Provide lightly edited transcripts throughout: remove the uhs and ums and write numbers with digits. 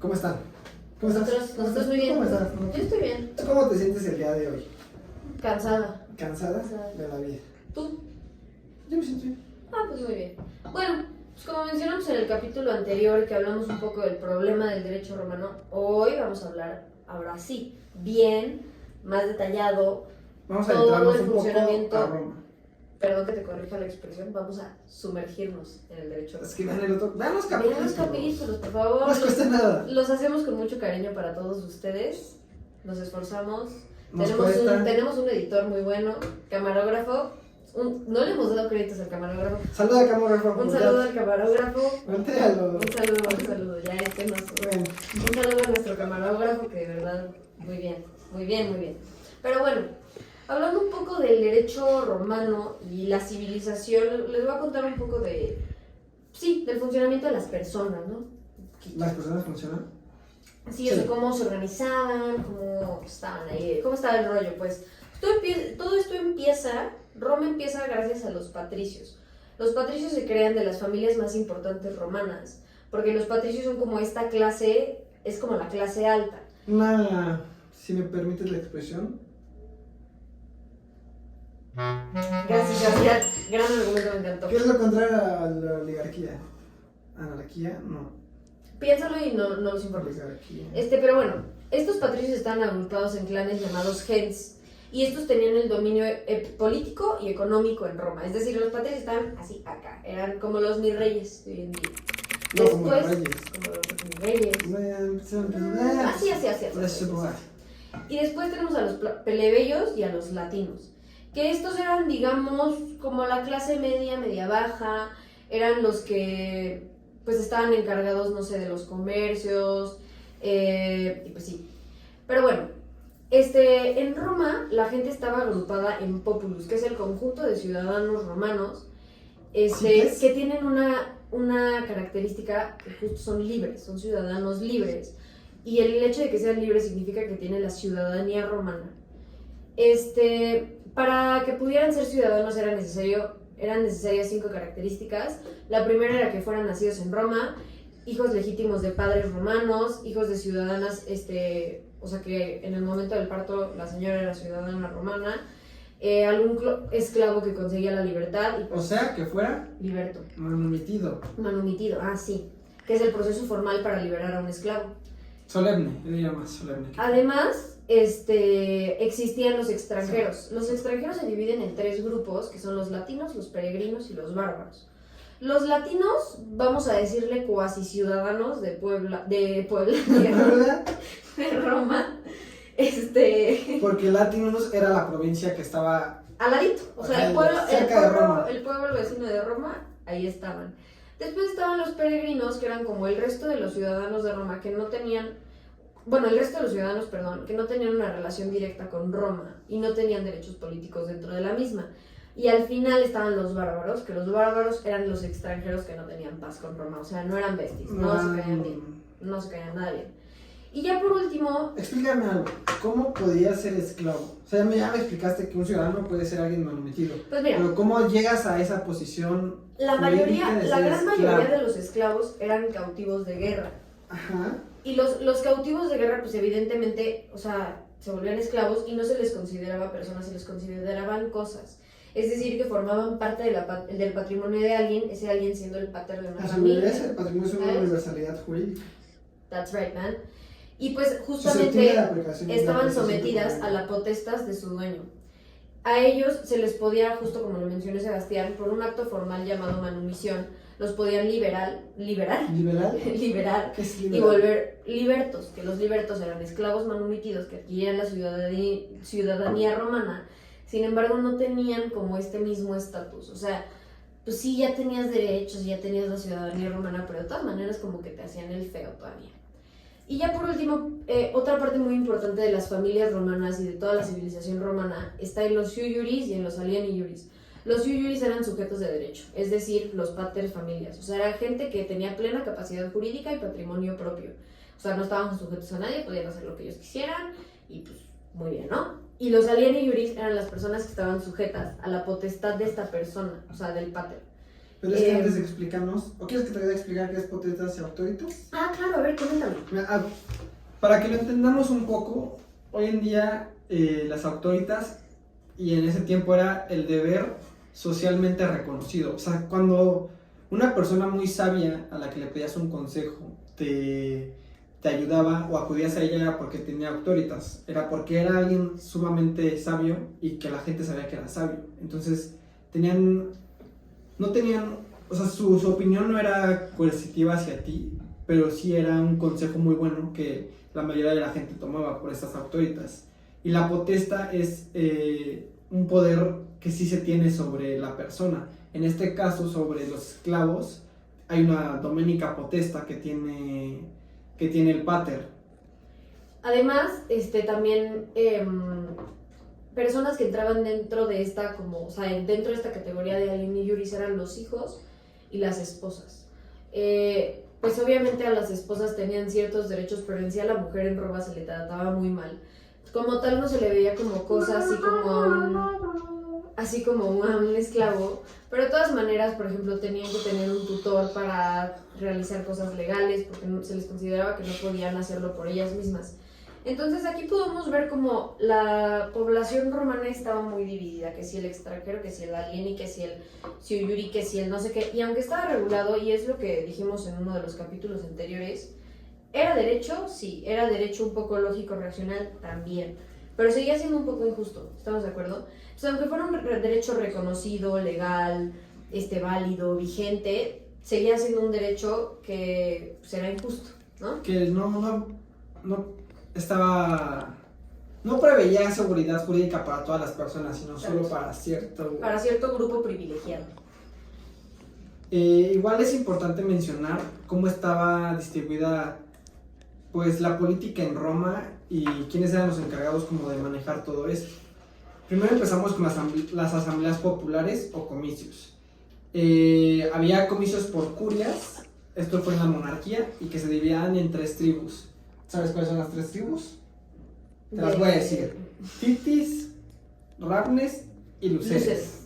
¿Cómo están? ¿Cómo estás? Nosotros muy bien. ¿Cómo estás? Yo estoy bien. ¿Tú cómo te sientes el día de hoy? Cansada. ¿Cansada Cansada. de la vida? ¿Tú? Yo me siento bien. Ah, pues muy bien. Bueno, pues como mencionamos en el capítulo anterior que hablamos un poco del problema del derecho romano, hoy vamos a hablar, ahora sí, bien, más detallado, Vamos a todo entrarnos el un poco funcionamiento. a Roma. Perdón que te corrija la expresión, vamos a sumergirnos en el derecho romano. Es que vean el otro. Vean los Vean capítulos. los capítulos, por No favor. les cuesta nada. Los hacemos con mucho cariño para todos ustedes. Nos esforzamos. Nos cuesta. Tenemos un editor muy bueno, camarógrafo. No le hemos dado créditos al camarógrafo. Saluda a camarógrafo. Un saludo al camarógrafo. Voltéalo. Un saludo. Ya Ven. un saludo a nuestro camarógrafo, que de verdad, muy bien. Pero bueno, hablando un poco del derecho romano y la civilización, les voy a contar un poco del funcionamiento de las personas, ¿no? ¿Las personas funcionan? Sí, o sea, cómo se organizaban, cómo estaban ahí, cómo estaba el rollo, pues. Todo esto empieza, Roma empieza gracias a los patricios. Los patricios se crean de las familias más importantes romanas, porque los patricios son como esta clase, es como la clase alta. Si me permites la expresión. Gracias, gran argumento, me encantó. ¿Qué es lo contrario a la oligarquía? ¿Anarquía? No. Piénsalo y no los informes. Oligarquía. Pero bueno, estos patricios estaban agrupados en clanes llamados gens, y estos tenían el dominio político y económico en Roma. Es decir, los patricios estaban así acá, eran como los mirreyes de hoy en día. No, como los reyes. Como los mirreyes. Así. Y después tenemos a los plebeyos y a los latinos, que estos eran, digamos, como la clase media baja, eran los que pues estaban encargados, no sé, de los comercios, y pues sí. Pero bueno, en Roma la gente estaba agrupada en populus, que es el conjunto de ciudadanos romanos, que tienen una característica que justo son libres, son ciudadanos libres. Y el hecho de que sean libres significa que tienen la ciudadanía romana. Para que pudieran ser ciudadanos eran necesarias 5 características. La primera era que fueran nacidos en Roma, hijos legítimos de padres romanos, hijos de ciudadanas, o sea que en el momento del parto la señora era ciudadana romana, algún esclavo que conseguía la libertad. Y pues, o sea, que fuera liberto. manumitido. Manumitido, sí, que es el proceso formal para liberar a un esclavo. Solemne, yo diría más solemne. Además, existían los extranjeros. Los extranjeros se dividen en 3 grupos, que son los latinos, los peregrinos y los bárbaros. Los latinos, vamos a decirle cuasi ciudadanos de Puebla, de Roma. Porque Latinos era la provincia que estaba Al ladito, o sea, el pueblo vecino de Roma, ahí estaban. Después estaban los peregrinos, que eran como el resto de los ciudadanos de Roma, que no tenían una relación directa con Roma y no tenían derechos políticos dentro de la misma. Y al final estaban los bárbaros, que los bárbaros eran los extranjeros que no tenían paz con Roma, o sea, no eran besties, no se caían bien, no se caían nada bien. Y ya por último... Explícame algo, ¿cómo podía ser esclavo? O sea, ya me explicaste que un ciudadano puede ser alguien manumitido. Pues mira, pero ¿cómo llegas a esa posición? La gran mayoría de los esclavos eran cautivos de guerra. Ajá. Y los cautivos de guerra, pues evidentemente, o sea, se volvían esclavos y no se les consideraba personas, se les consideraban cosas. Es decir, que formaban parte del patrimonio de alguien, ese alguien siendo el pater de una familia. El patrimonio es una universalidad jurídica. That's right, man. Y pues justamente estaban sometidas a la potestad de su dueño. A ellos se les podía, justo como lo mencionó Sebastián, por un acto formal llamado manumisión, los podían liberar ¿Qué es y volver libertos, que los libertos eran esclavos manumitidos que adquirían la ciudadanía romana. Sin embargo, no tenían como este mismo estatus, o sea, pues sí, ya tenías derechos, ya tenías la ciudadanía romana, pero de todas maneras como que te hacían el feo todavía. Y ya por último, otra parte muy importante de las familias romanas y de toda la civilización romana está en los iuris y en los alieni iuris. Los iuris eran sujetos de derecho, es decir, los pater familias, o sea, era gente que tenía plena capacidad jurídica y patrimonio propio. O sea, no estaban sujetos a nadie, podían hacer lo que ellos quisieran y pues muy bien, ¿no? Y los alieni iuris eran las personas que estaban sujetas a la potestad de esta persona, o sea, del pater. Pero es que antes de explicarnos, ¿o quieres que te vaya a explicar qué es potestas y autoritas? Ah, claro, a ver, coméntame. Para que lo entendamos un poco, hoy en día las autoritas, y en ese tiempo era el deber socialmente reconocido. O sea, cuando una persona muy sabia a la que le pedías un consejo te ayudaba o acudías a ella era porque tenía autoritas, era porque era alguien sumamente sabio y que la gente sabía que era sabio. Entonces, no tenían, o sea, su opinión no era coercitiva hacia ti, pero sí era un consejo muy bueno que la mayoría de la gente tomaba por estas autoritas. Y la potesta es un poder que sí se tiene sobre la persona. En este caso, sobre los esclavos, hay una dominica potesta que tiene el pater. Además, también personas que entraban dentro de esta, como, o sea, dentro de esta categoría de alien y juris eran los hijos y las esposas. Pues obviamente a las esposas tenían ciertos derechos, pero en sí a la mujer en Roma se le trataba muy mal. Como tal no se le veía como cosa así como a un esclavo, pero de todas maneras, por ejemplo, tenían que tener un tutor para realizar cosas legales porque se les consideraba que no podían hacerlo por ellas mismas. Entonces aquí podemos ver como la población romana estaba muy dividida, que si el extranjero, que si el alien y que si el siuyuri, que si el no sé qué, y aunque estaba regulado, y es lo que dijimos en uno de los capítulos anteriores, ¿era derecho? Sí. ¿Era derecho un poco lógico, racional? También. Pero seguía siendo un poco injusto, ¿estamos de acuerdo? Entonces, aunque fuera un derecho reconocido, legal, válido, vigente, seguía siendo un derecho que era injusto, ¿no? Que no estaba... No preveía seguridad jurídica para todas las personas, sino solo para cierto grupo privilegiado. Igual es importante mencionar cómo estaba distribuida pues la política en Roma y quiénes eran los encargados como de manejar todo esto. Primero empezamos con las asambleas populares o comicios. Había comicios por curias, esto fue en la monarquía, y que se dividían en 3 tribus. ¿Sabes cuáles son las 3 tribus? Te las voy a decir. Titis, Rapnes y Luceres.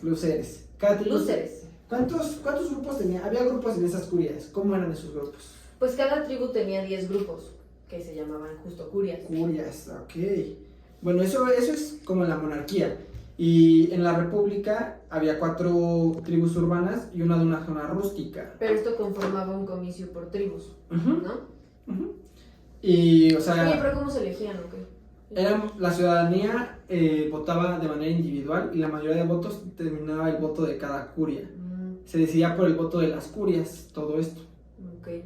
¿Cuántos grupos tenía? Había grupos en esas curias. ¿Cómo eran esos grupos? Pues cada tribu tenía 10 grupos que se llamaban justo curias. Curias, ok. Bueno, eso es como en la monarquía. Y en la república había 4 tribus urbanas y una de una zona rústica. Pero esto conformaba un comicio por tribus, ¿no? Y, o sea... Oye, pero ¿cómo se elegían o qué? La ciudadanía votaba de manera individual y la mayoría de votos determinaba el voto de cada curia. Se decidía por el voto de las curias, todo esto. Okay.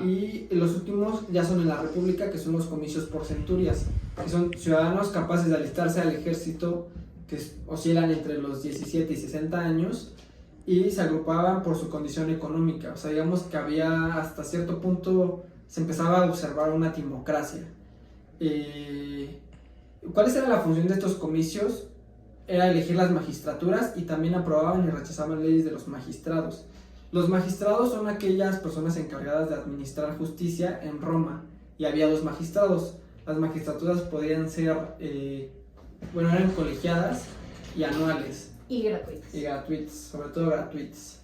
Y los últimos ya son en la república, que son los comicios por centurias, que son ciudadanos capaces de alistarse al ejército, que oscilan entre los 17 y 60 años, y se agrupaban por su condición económica. O sea, digamos que había hasta cierto punto, se empezaba a observar una timocracia. ¿Cuál era la función de estos comicios? Era elegir las magistraturas y también aprobaban y rechazaban leyes de los magistrados. Los magistrados son aquellas personas encargadas de administrar justicia en Roma, y había 2 magistrados. Las magistraturas podían ser, eran colegiadas y anuales. Y gratuitas. Y gratuitas, sobre todo gratuitas.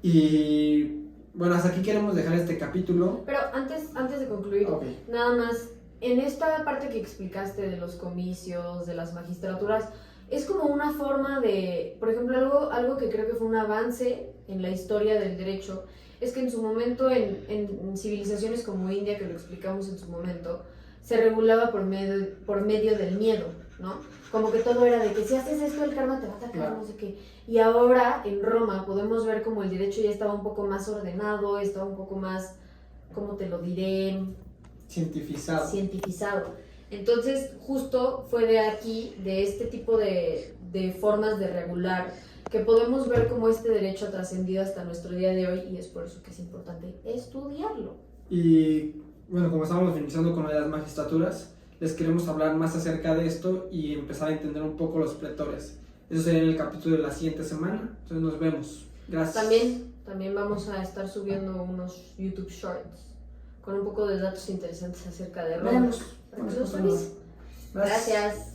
Y bueno, hasta aquí queremos dejar este capítulo. Pero antes de concluir, nada más, en esta parte que explicaste de los comicios, de las magistraturas, es como una forma de, por ejemplo, algo que creo que fue un avance en la historia del derecho, es que en su momento en civilizaciones como India, que lo explicamos en su momento, se regulaba por medio del miedo, ¿no? Como que todo era de que si haces esto el karma te va a atacar, no sé qué. Y ahora en Roma podemos ver como el derecho ya estaba un poco más ordenado, estaba un poco más, ¿cómo te lo diré? Cientificado. Entonces, justo fue de aquí, de este tipo de formas de regular, que podemos ver cómo este derecho ha trascendido hasta nuestro día de hoy, y es por eso que es importante estudiarlo. Y bueno, como estábamos iniciando con las magistraturas, les queremos hablar más acerca de esto y empezar a entender un poco los pretores. Eso sería en el capítulo de la siguiente semana. Entonces nos vemos. Gracias. También vamos a estar subiendo unos YouTube Shorts con un poco de datos interesantes acerca de Roma. Gracias. Gracias.